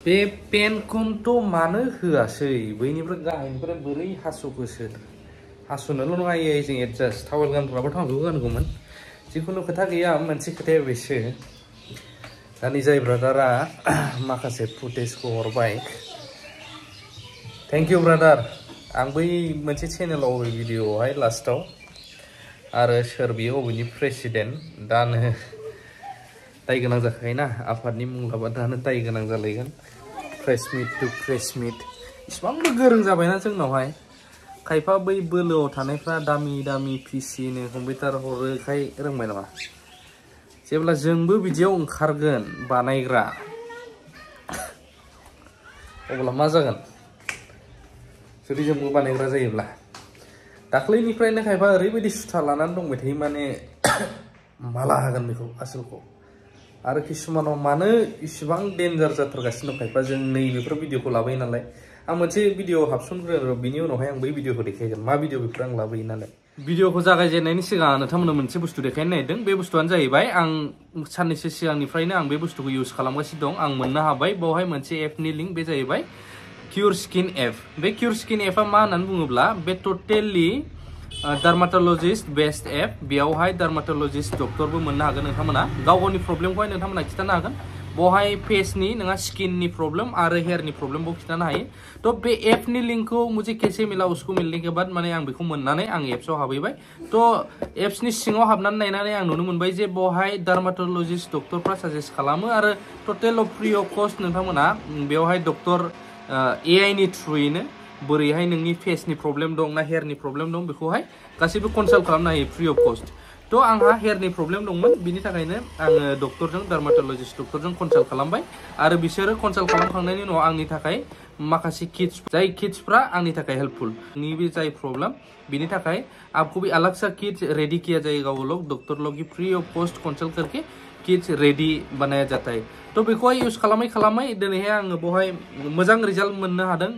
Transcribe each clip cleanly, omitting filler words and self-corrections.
बे पेनखौथ' मानो होआसै बैनिफ्राय गाहायनिफ्राय बोरै हास'खोसो हास'नोल' नङा जों एडजास्ट टावेल गानग्राबाथ' आं बेखौ गानगौमोन जिखुनु खोथा गैया मोनसे खोथाया बेसो दानि जाय ब्रादारा माखासे फुटेजखौ हरबाय थेंक इउ ब्रादार आं बै मोनसे चेनेलाव भिडिअआवहाय लास्टआव आरो सोर बियो अबेनि प्रेसिडेन्ट दानो दाय गोनां जाखायोना आफादनि मुं लाबा दानो दाय गोनां जालायगोन press meet to press meet इसिबांबो गोरों जाबायना जोंनावहाय खायफा बै बोलोआव थानायफ्रा दामि दामि पिसिनो कम्पिउटार हरोखाय रोंबाय नामा जेब्ला जोंबो बिदियाव ओंखारगोन बानायग्रा अब्ला मा जागोन जुदि जोंबो बानायग्रा जायोब्ला दाख्लैनिफ्रायनो खायफा ओरैबायदि सुथा लानानै दंबाय थायो माने माला हागोन बेखौ आसलखौ आरो किसुमानाव मानो इसिबां डेन्जार जाथारगासिनो दं खायफा जों नैबेफोर भिडिअखौ लाबोयो नालाय आं मोनसे भिडिअ हाबसनग्रो बिनि उनावहाय आं बै भिडिअखौ देखायगोन मा भिडिअ बेफोर आं लाबोयो नालाय भिडिअखौ जागायजेननायनि सिगां नोंथांमोननो मोनसे बुस्थु देखायनो नागिरदों बे बुस्थुआनो जाहैबाय आं साननैसो सिगांनिफ्रायनो आं बे बुस्थुखौ इउज खालामगासिनो दं आं मोननो हाबाय बावहाय मोनसे एपनि लिंक बे जाहैबाय क्युर स्किन एप बे क्युर स्किन एपआ मा होननानै बुङोब्ला बे टटेलि डार्माटोलजिस्ट बेस्ट एप बेयावहाय डार्माटोलजिस्ट डक्टरबो मोननो हागोन नोंथांमोना गाव गावनि प्रब्लेमखौहाय नोंथांमोना खिथानो हागोन बहाय फेसनि नोंहा स्किननि प्रब्लेम आरो हेयारनि प्रब्लेमखौ खिथानो हायो तो बे एपनि लिंकखौ मुझे कैसे मिला उसको मिलने के बाद माने आं बेखौ मोननानै आं एप्सआव हाबहैबाय तो एप्सनि सिङाव हाबनानै नायनानै आं नुनो मोनबाय जे बहाय डार्माटोलजिस्ट डक्टरफ्रा साजेस्ट खालामो आरो total of free of cost नोंथांमोना बेवहाय डक्टर एआइ नि थ्रुयैनो बोरैहाय नोंनि फेसनि प्रब्लेम दं ना हेयारनि प्रब्लेम दं बेखौहाय गासैबो कनसाल्ट खालामनो हायो फ्रि अफ कस्ट तो आंहा हेयारनि प्रब्लेम दंमोन बिनि थाखायनो आङो डक्टरजों डार्माटोलजिस्ट डक्टरजों कनसाल्ट खालामबाय आरो बिसोरो कनसाल्ट खालामखांनायनि उनाव आंनि थाखाय माखासे किट्स जाय किट्सफ्रा आंनि थाखाय हेल्पफुल नैबे जाय प्रब्लेम बिनि थाखाय आपको भी अलग सा किट्स रेडी किया जाएगा वो लोग डॉक्टर लोग की फ्री ऑफ कॉस्ट कनसाल्ट करके किट्स रेडी बनाया जाता है तो बेखौहाय इउज खालामै दिनैहाय आङो बहाय मोजां रिजाल्ट मोननो हादों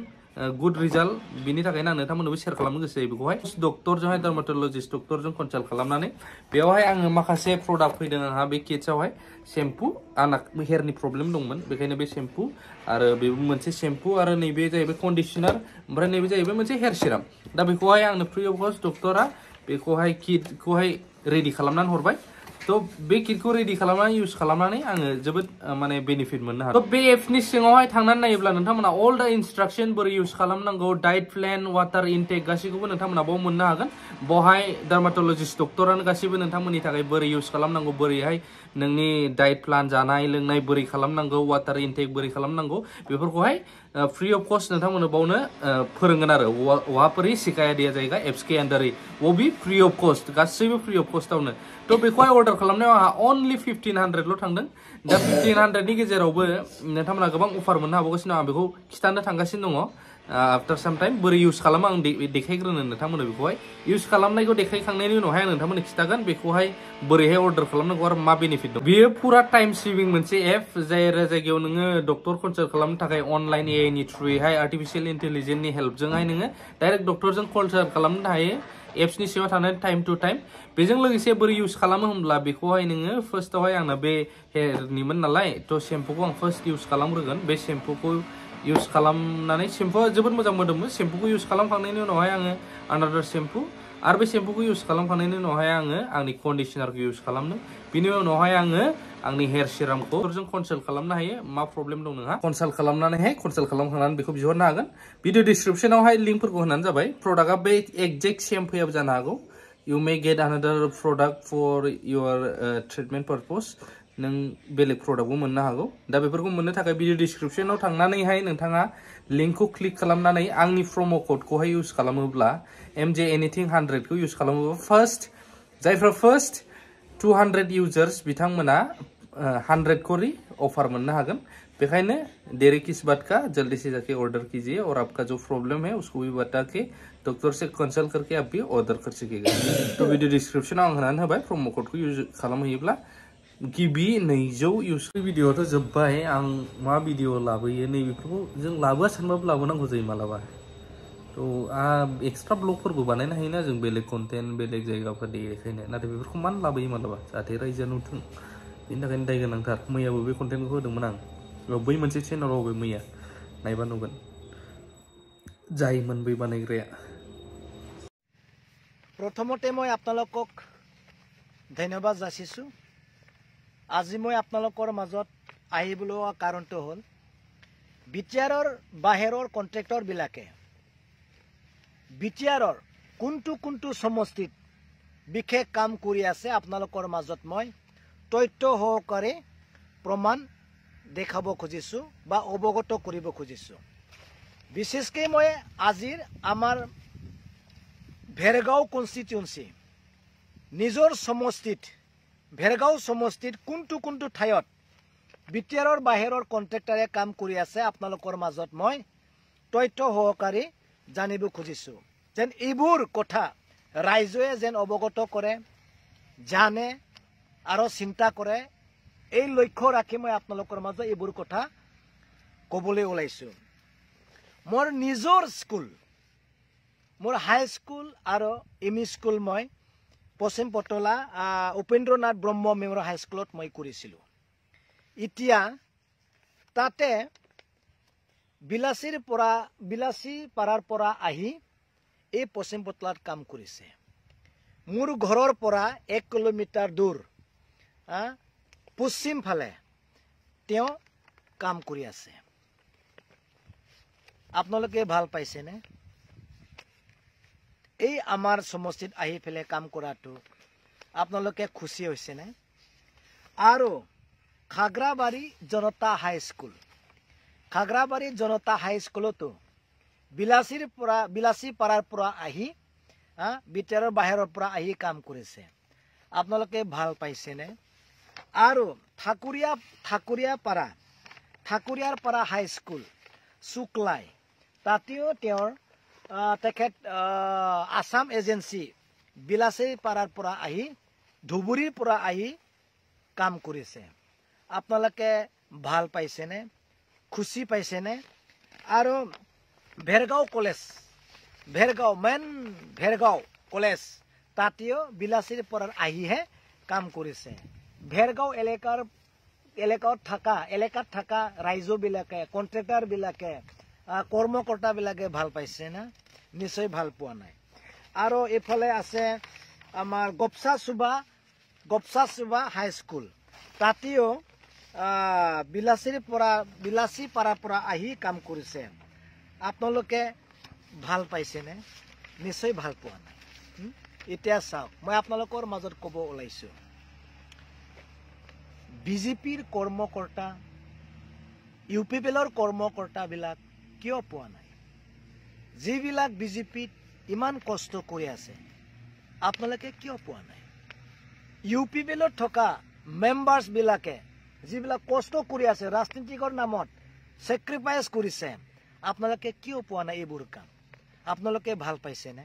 गुड रिजाल्ट बिनि थाखायनो आं नोंथांमोननोबो शेयार खालामनो गोसो जायो बेखौहाय डक्टरजोंहाय डार्माटोलजिस्ट डक्टरजों कनसाल्ट खालामनानै बेवहाय आङो माखासे प्रडाक्ट फैदों आंहा बे किट्सआवहाय शेम्पु आंना हेयारनि प्रब्लेम दंमोन बेखायनो बे शेम्पु आरो बेबो मोनसे शेम्पु आरो नैबे जाहैबाय कन्डिशनार ओमफ्राय नैबे जाहैबाय मोनसे हेयार सिराम दा बेखौहाय आंनो फ्रि अफ कस्ट डक्टरा बेखौहाय किटखौहाय रेडि खालामनानै हरबाय तो बे किटखौ रेडि खालामनानै इउज खालामनानै आङो जोबोद माने बेनिफिट मोननो हादों बे एप्सनि सिङावहाय थांनानै नायोब्ला नोंथांमोना अल द इन्सट्राक्शन बोरै इउज खालामनांगौ डाइट प्लेन वाटार इनटेक गासैखौबो नोंथांमोना बाव मोननो हागोन बहाय डार्माटोलजिस्ट डक्टरानो गासैबो नोंथांमोननि थाखाय बोरै इउज खालामनांगौ बोरैहाय नोंनि डाइट प्लान जानाय लोंनाय बोरै खालामनांगौ वाटार इनटेक बोरै खालामनांगौ बेफोरखौहाय फ्री ऑफ कॉस्ट नोंथांमोननो बावनो फोरोंगोन आरो वहाँ पर ही सिखाया दिया जाएगा एप्स के अंदर ही वो भी फ्री ऑफ कॉस्ट गासैबो फ्री ऑफ कॉस्टआवनो तो बेखौहाय अर्डार खालामनायाव आंहा अनलि 1500ल' थांदों दा 1500नि गेजेरावबो नोंथांमोना गोबां अफार मोननो हाबावगासिनो आं बेखौ खिथानो थांगासिनो दङ आफ्टार साम टाइम बोरै इउज खालामो आं देखायग्रोनो नोंथांमोननो बेखौहाय इउज खालामनायखौ देखायखांनायनि उनावहाय आं नोंथांमोननो खिथागोन बेखौहाय बोरैहाय अर्डार खालामनांगौ आरो मा बेनिफिट दं बेयो पुरा टाइम सेभिं मोनसे एप जाय जायगायाव नोङो डक्टर कनसाल्ट खालामनो थाखाय अनलाइन एआइ नि थ्रुयैहाय आर्टिफिशियेल इन्टेलिजेन्सनि हेल्पजोंहाय नोङो डाइरेक्ट डक्टरजों कनसाल्ट खालामनो हायो एप्सनि सिङाव थानानै टाइम टु टाइम बेजों लोगोसे बोरै इउज खालामो होनब्ला बेखौहाय नोङो फार्स्टआवहाय आंना बे हेयारनिमोन नालाय तो शेम्पुखौ आं फार्स्ट इउज खालामग्रोगोन बे शेम्पुखौ इउज खालामनानै शेम्पुआ जोबोद मोजां मोदोमो शेम्पुखौ इउज खालामखांनायनि उनावहाय आङो आनादार शेम्पु आरो बे शेम्पुखौ इउज खालामखांनायनि उनावहाय आङो आंनि कन्डिशनारखौ इउज खालामनो बिनि उनावहाय आङो आंनि हेयार सिरामखौ डक्टरजों कनसाल्ट खालामनो हायो मा प्रब्लेम दं नोंहा कनसाल्ट खालामखांनानै बेखौ बिहरनो हागोन भिडिअ डिसक्रिप्शनावहाय लिंकफोरखौ होनानै जाबाय प्रडाक्टआ बे एक्जेक्ट सेम फैयाबो जानो हागौ you may get another product for your treatment purpose नों बेलेग प्रडाक्टबो मोननो हागौ दा बेफोरखौ मोननो थाखाय भिडिअ डिसक्रिप्शनाव थांनानैहाय नोंथाङा लिंकखौ क्लिक खालामनानै आंनि प्रम' क'डखौहाय इउज खालामोब्ला MJ anything100 खौ इउज खालामोब्ला जायफ्रा फार्स्ट 200 इउजार्स बिथांमोना 100 करि अफार मोननो हागोन बेखायनो देरी किस बात का जल्दी से जाके ऑर्डर कीजिए और आपका जो प्रॉब्लम है उसको भी बता के डॉक्टर से कंसल्ट करके आप भी ऑर्डर कर सकेगा तो वीडियो डिस्क्रिप्शनाव आं होनानै होबाय प्रम' क'डखौ इउज खालामहैयोब्ला गिबि 200 इउज भिडिअआथ' जोब्बाय आं मा भिडिअ लाबोयो नैबेफोरखौ जों लाबोआ सानबाबो लाबोनांगौ जायो मालाबा तो एक्सट्रा ब्लगफोरबो बानायनो हायोना जों बेलेग कन्टेन्ट बेलेग जायगाफोर देखायनो नाथाय बेफोरखौ मानो लाबोयो मालाबा जाहाथे रायजोआ नुथों बेनि थाखायनो दाय गोनांथार मैयाबो बे कन्टेन्टखौ होदोंमोन आं बै मोनसे चेनेलावबो मैया नायबा नुगोन जायोमोन बै बानायग्राया प्रथमते मैं आपनालोকক धन्यवाद जासिছোঁ আজি मैं आपनालोকৰ মাজত আহিবলৈ কাৰণটো হ'ল বিটিআৰৰ বাহিৰৰ কন্ট্ৰেক্টৰ বিলাকে বিটিআৰৰ কোনটো সমষ্টিত বিশেষ কাম কৰি আছে আপোনালোকৰ মাজত মই তথ্য সহকাৰে প্ৰমাণ দেখাব খুজিছোঁ বা অৱগত কৰিব খুজিছোঁ বিশেষকৈ মই আজিৰ আমাৰ ভেৰগাঁও কনষ্টিটিউয়েন্সি নিজৰ সমষ্টিত ভেৰগাঁও সমষ্টিত কোনটো ঠাইত বিটিআৰৰ বাহিৰৰ কন্ট্ৰেক্টৰে কাম কৰি আছে আপোনালোকৰ মাজত মই তথ্য সহকাৰে জানিব খুজিছোঁ যেন এইবোৰ কথা ৰাইজে যেন অৱগত কৰে জানে আৰু চিন্তা কৰে এই লক্ষ্য ৰাখি মই আপোনালোকৰ মাজত এইবোৰ কথা ক'বলৈ ওলাইছোঁ মোৰ নিজৰ স্কুল মোৰ হাই স্কুল আৰু এমই স্কুল মই পশ্চিম পটলা উপেন্দ্ৰনাথ ব্ৰহ্ম মেমৰিয়েল হাই স্কুলত মই কৰিছিলোঁ এতিয়া তাতে বিলাসী পাৰাৰ পৰা আহি এই পশ্চিম পটলাত কাম কৰিছে মোৰ ঘৰৰ পৰা 1 কিলোমিটাৰ দূৰ পশ্চিম ফালে তেওঁ কাম কৰি আছে আপোনালোকে ভাল পাইছে নে এই আমাৰ সমষ্টিত আহি ফেলে কাম কৰাটো আপোনালোকে খুশি হৈছে নে আৰু খাগ্ৰাবাৰী জনতা হাই স্কুলতো বিলাসী পাৰাৰ পৰা আহি বিটিআৰৰ বাহিৰৰ পৰা আহি কাম কৰিছে আপোনালোকে ভাল পাইছে নে আৰু ঠাকুৰীয়াৰ পাৰা হাই স্কুল সুকলাই তাতেও তেওঁৰ তেখেত আসাম এজেন্সি বিলাসী পাৰাৰ পৰা আহি ধুবুৰীৰ পৰা আহি কাম কৰিছে আপোনালোকে ভাল পাইছে নে খুশি পাইছে নে আৰু ভেৰগাঁও কলেজ তাতেও বিলাসীৰ পৰা আহিহে কাম কৰিছে ভেৰগাঁও এলেকাত থকা ৰাইজবিলাকে কন্ট্ৰেক্টৰ বিলাকে কৰ্মকৰ্তা বিলাকে ভাল পাইছে না নিশ্চয় ভাল পোৱা নাই আৰু এফালে আছে আমাৰ গপচা চুবা হাই স্কুল তাতেও বিলাসী পাৰাৰ পৰা আহি কাম কৰিছে আপোনালোকে ভাল পাইছে নে নিশ্চয় ভাল পোৱা নাই এতিয়া চাওক মই আপোনালোকৰ মাজত ক'ব ওলাইছোঁ বিজেপিৰ কৰ্মকৰ্তা ইউপিপিএলৰ কৰ্মকৰ্তাবিলাক কিয় পোৱা নাই যিবিলাক বিজেপিত ইমান কষ্ট কৰি আছে আপোনালোকে কিয় পোৱা নাই ইউপিপিএলত থকা মেম্বাৰ্ছ বিলাকে যিবিলাক কষ্ট কৰি আছে ৰাজনীতিকৰ নামত চেক্ৰিফাইচ কৰিছে আপোনালোকে কিয় পোৱা নাই এইবোৰ কাম আপোনালোকে ভাল পাইছে নে